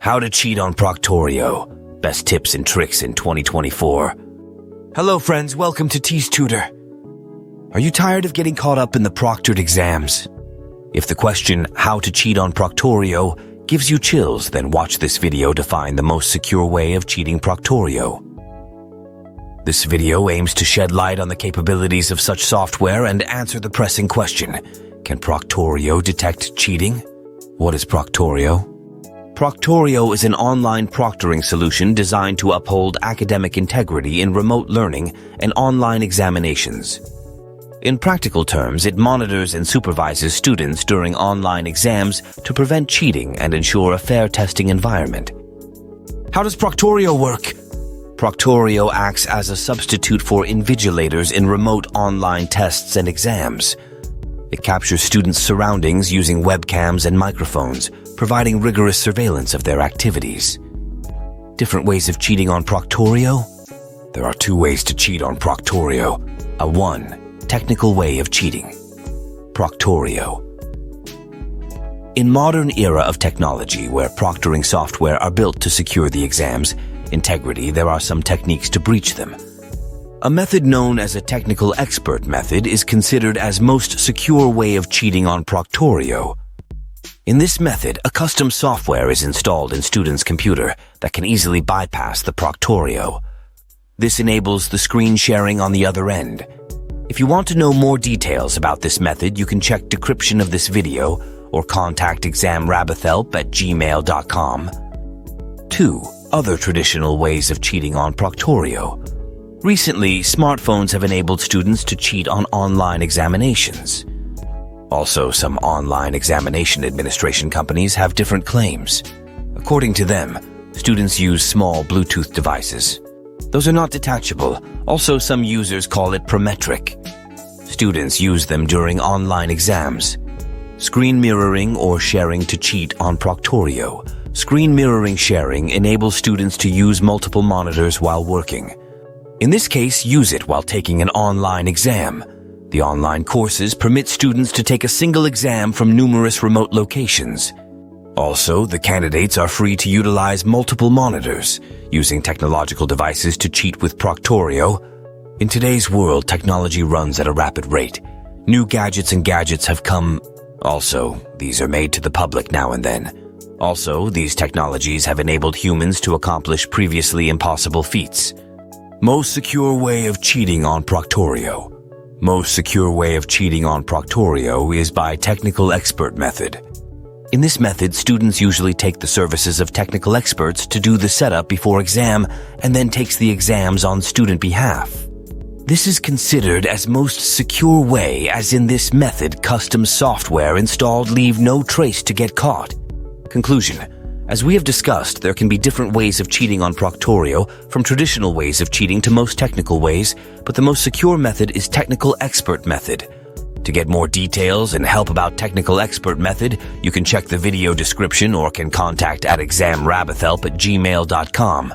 How to cheat on Proctorio. Best tips and tricks in 2024. Hello friends, welcome to T's Tutor. Are you tired of getting caught up in the proctored exams? If the question, how to cheat on Proctorio, gives you chills, then watch this video to find the most secure way of cheating Proctorio. This video aims to shed light on the capabilities of such software and answer the pressing question, can Proctorio detect cheating? What is Proctorio? Proctorio is an online proctoring solution designed to uphold academic integrity in remote learning and online examinations. In practical terms, it monitors and supervises students during online exams to prevent cheating and ensure a fair testing environment. How does Proctorio work? Proctorio acts as a substitute for invigilators in remote online tests and exams. It captures students' surroundings using webcams and microphones, providing rigorous surveillance of their activities. Different ways of cheating on Proctorio? There are two ways to cheat on Proctorio. A 1. Technical way of cheating. Proctorio. In modern era of technology where proctoring software are built to secure the exam's integrity, there are some techniques to breach them. A method known as a technical expert method is considered as most secure way of cheating on Proctorio. In this method, a custom software is installed in students' computer that can easily bypass the Proctorio. This enables the screen sharing on the other end. If you want to know more details about this method, you can check description of this video or contact examrabbithelp@gmail.com. 2. Other traditional ways of cheating on Proctorio. Recently, smartphones have enabled students to cheat on online examinations. Also, some online examination administration companies have different claims. According to them, students use small Bluetooth devices. Those are not detachable. Also, some users call it prometric. Students use them during online exams. Screen mirroring or sharing to cheat on Proctorio. Screen mirroring sharing enables students to use multiple monitors while working. In this case, use it while taking an online exam. The online courses permit students to take a single exam from numerous remote locations. Also, the candidates are free to utilize multiple monitors, using technological devices to cheat with Proctorio. In today's world, technology runs at a rapid rate. New gadgets have come. Also, these are made to the public now and then. Also, these technologies have enabled humans to accomplish previously impossible feats. Most secure way of cheating on Proctorio. Most secure way of cheating on Proctorio is by technical expert method. In this method, students usually take the services of technical experts to do the setup before exam and then takes the exams on student behalf. This is considered as most secure way, as in this method, custom software installed leave no trace to get caught. Conclusion. As we have discussed, there can be different ways of cheating on Proctorio, from traditional ways of cheating to most technical ways, but the most secure method is technical expert method. To get more details and help about technical expert method, you can check the video description or can contact @examrabbithelp@gmail.com.